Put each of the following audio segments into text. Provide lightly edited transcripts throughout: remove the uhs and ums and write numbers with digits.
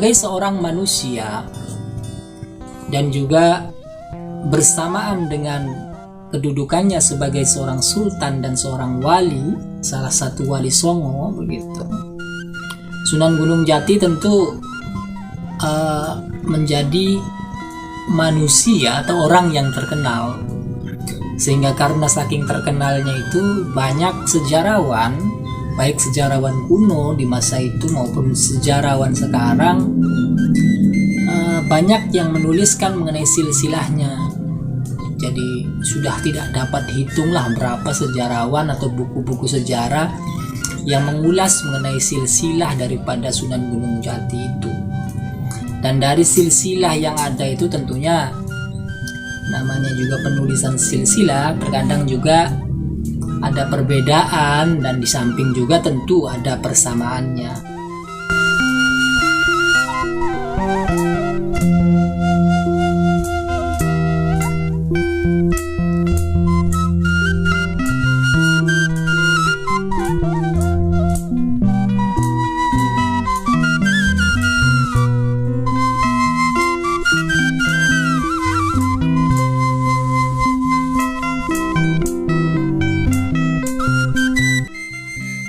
sebagai seorang manusia dan juga bersamaan dengan kedudukannya sebagai seorang sultan dan seorang wali, salah satu wali Songo begitu. Sunan Gunung Jati tentu menjadi manusia atau orang yang terkenal, sehingga karena saking terkenalnya itu banyak sejarawan, baik sejarawan kuno di masa itu maupun sejarawan sekarang, banyak yang menuliskan mengenai silsilahnya. Jadi sudah tidak dapat hitunglah berapa sejarawan atau buku-buku sejarah yang mengulas mengenai silsilah daripada Sunan Gunung Jati itu. Dan dari silsilah yang ada itu tentunya namanya juga penulisan silsilah, terkadang juga ada perbedaan dan di samping juga tentu ada persamaannya.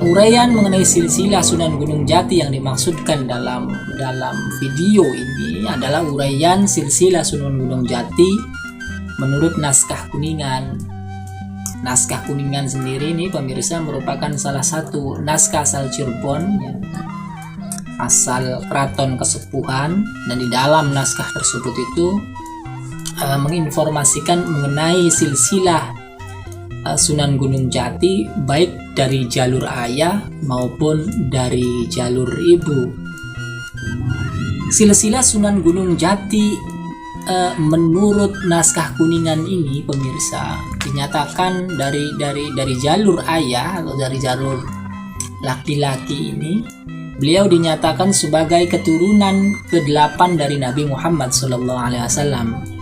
Uraian mengenai silsilah Sunan Gunung Jati yang dimaksudkan dalam video ini adalah uraian silsilah Sunan Gunung Jati menurut naskah Kuningan. Naskah Kuningan sendiri ini pemirsa merupakan salah satu naskah asal Cirebon, ya, asal Keraton Kesepuhan, dan di dalam naskah tersebut itu menginformasikan mengenai silsilah Sunan Gunung Jati baik dari jalur ayah maupun dari jalur ibu. Silsilah Sunan Gunung Jati menurut naskah Kuningan ini pemirsa dinyatakan dari jalur ayah atau dari jalur laki-laki ini, beliau dinyatakan sebagai keturunan ke-8 dari Nabi Muhammad SAW.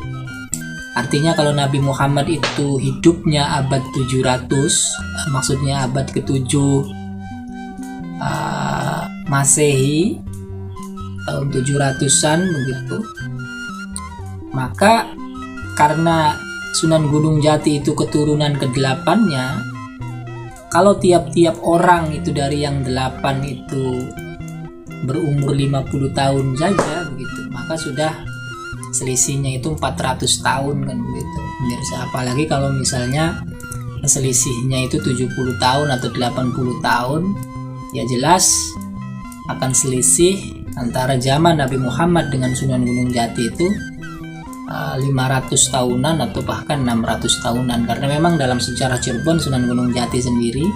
Artinya kalau Nabi Muhammad itu hidupnya abad 700, maksudnya abad ke-7 Masehi, tahun 700-an begitu. Maka karena Sunan Gunung Jati itu keturunan ke-8-nya, kalau tiap-tiap orang itu dari yang 8 itu berumur 50 tahun saja begitu, maka sudah selisihnya itu 400 tahun kan begitu pemirsa. Apalagi kalau misalnya selisihnya itu 70 tahun atau 80 tahun, ya jelas akan selisih antara zaman Nabi Muhammad dengan Sunan Gunung Jati itu 500 tahunan atau bahkan 600 tahunan, karena memang dalam sejarah Cirebon Sunan Gunung Jati sendiri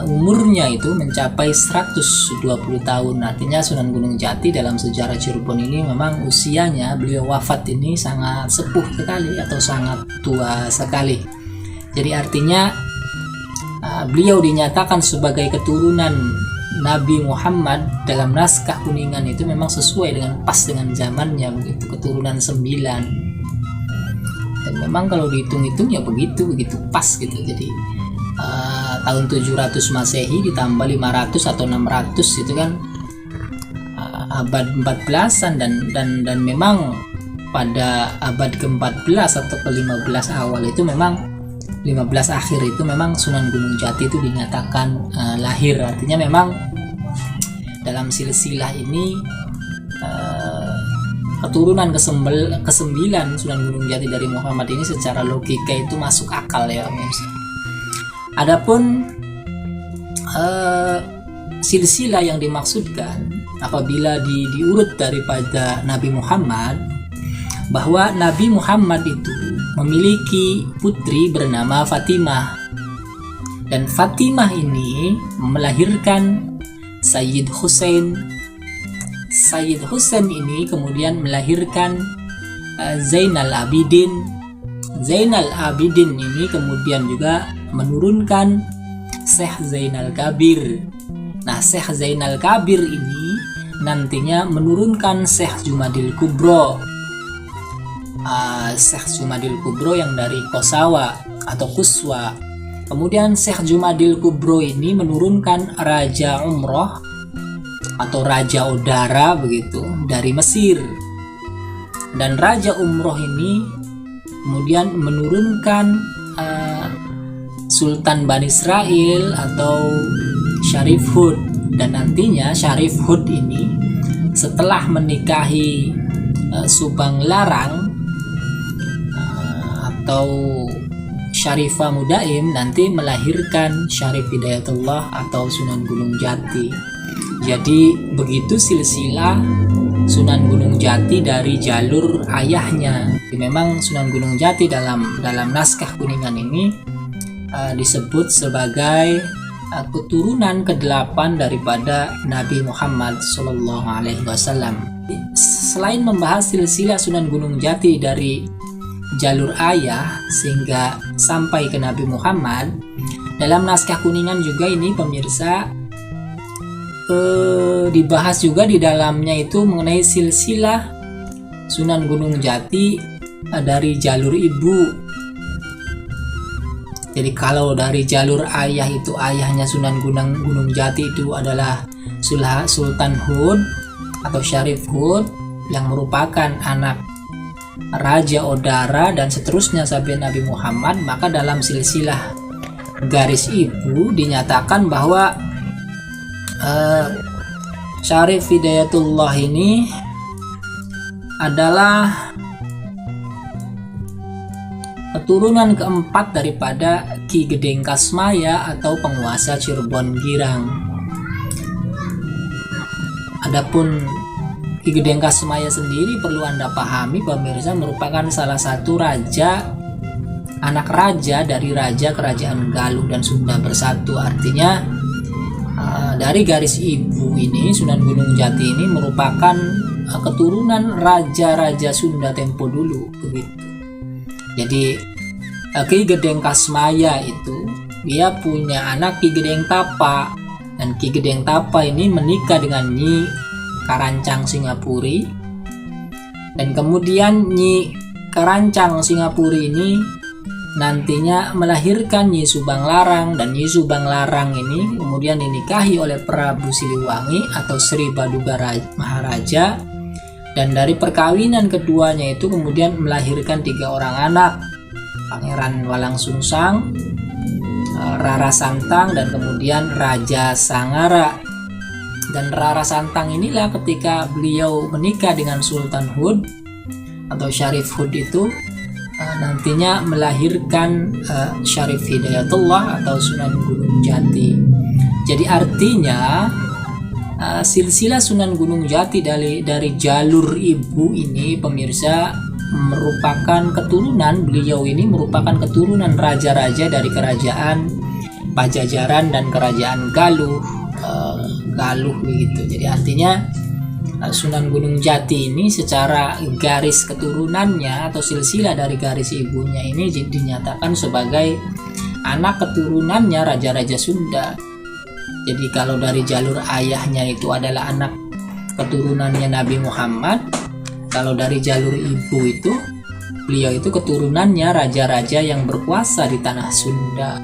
umurnya itu mencapai 120 tahun. Artinya Sunan Gunung Jati dalam sejarah Cirebon ini memang usianya, beliau wafat ini sangat sepuh sekali atau sangat tua sekali. Jadi artinya beliau dinyatakan sebagai keturunan Nabi Muhammad dalam naskah Kuningan itu memang sesuai dengan pas dengan zamannya begitu, keturunan 9. Dan memang kalau dihitung-hitung ya begitu pas gitu. Jadi tahun 700 Masehi ditambah 500 atau 600 itu kan abad 14-an dan memang pada abad ke-14 atau ke-15 awal itu memang 15 akhir itu memang Sunan Gunung Jati itu dinyatakan lahir. Artinya memang dalam silsilah ini keturunan ke-9 Sunan Gunung Jati dari Muhammad ini secara logika itu masuk akal ya pemirsa. Adapun silsilah yang dimaksudkan apabila diurut daripada Nabi Muhammad, bahwa Nabi Muhammad itu memiliki putri bernama Fatimah, dan Fatimah ini melahirkan Sayyid Husain. Sayyid Husain ini kemudian melahirkan Zainal Abidin. Zainal Abidin ini kemudian juga menurunkan Syekh Zainal Kabir. Nah, Syekh Zainal Kabir ini nantinya menurunkan Syekh Jumadil Kubro. Syekh Jumadil Kubro yang dari Kosawa atau Kuswa. Kemudian Syekh Jumadil Kubro ini menurunkan Raja Umroh atau Raja Odara begitu dari Mesir. Dan Raja Umroh ini kemudian menurunkan Sultan Bani Israel atau Syarif Hud. Dan nantinya Syarif Hud ini setelah menikahi Subang Larang atau Syarifah Mudaim, nanti melahirkan Syarif Hidayatullah atau Sunan Gunung Jati. Jadi begitu silsilah Sunan Gunung Jati dari jalur ayahnya. Memang Sunan Gunung Jati dalam naskah Kuningan ini disebut sebagai keturunan ke-8 daripada Nabi Muhammad SAW. Selain membahas silsilah Sunan Gunung Jati dari jalur ayah sehingga sampai ke Nabi Muhammad, dalam naskah Kuningan juga ini pemirsa dibahas juga di dalamnya itu mengenai silsilah Sunan Gunung Jati dari jalur ibu. Jadi kalau dari jalur ayah itu, ayahnya Sunan Gunung Jati itu adalah Sultan Hud atau Syarif Hud yang merupakan anak Raja Odara dan seterusnya sampai Nabi Muhammad, maka dalam silsilah garis ibu dinyatakan bahwa Syarif Hidayatullah ini adalah keturunan keempat daripada Ki Gedeng Kasmaya atau penguasa Cirebon Girang. Adapun Ki Gedeng Kasmaya sendiri perlu Anda pahami pemirsa, merupakan salah satu raja, anak raja dari raja kerajaan Galuh dan Sunda bersatu. Artinya dari garis ibu ini Sunan Gunung Jati ini merupakan keturunan raja-raja Sunda tempo dulu begitu. Jadi Ki Gedeng Kasmaya itu dia punya anak Ki Gedeng Tapa, dan Ki Gedeng Tapa ini menikah dengan Nyi Karancang Singapuri, dan kemudian Nyi Karancang Singapuri ini nantinya melahirkan Nyi Subang Larang, dan Nyi Subang Larang ini kemudian dinikahi oleh Prabu Siliwangi atau Sri Baduga Maharaja, dan dari perkawinan keduanya itu kemudian melahirkan 3 orang anak, Pangeran Walang Sungsang, Rara Santang, dan kemudian Raja Sangara. Dan Rara Santang inilah ketika beliau menikah dengan Sultan Hud atau Syarif Hud itu nantinya melahirkan Syarif Hidayatullah atau Sunan Gunung Jati. Jadi artinya silsilah Sunan Gunung Jati dari jalur ibu ini pemirsa merupakan keturunan, beliau ini merupakan keturunan raja-raja dari kerajaan Pajajaran dan kerajaan Galuh begitu. Jadi artinya Sunan Gunung Jati ini secara garis keturunannya atau silsilah dari garis ibunya ini dinyatakan sebagai anak keturunannya raja-raja Sunda. Jadi kalau dari jalur ayahnya itu adalah anak keturunannya Nabi Muhammad, kalau dari jalur ibu itu beliau itu keturunannya raja-raja yang berkuasa di tanah Sunda.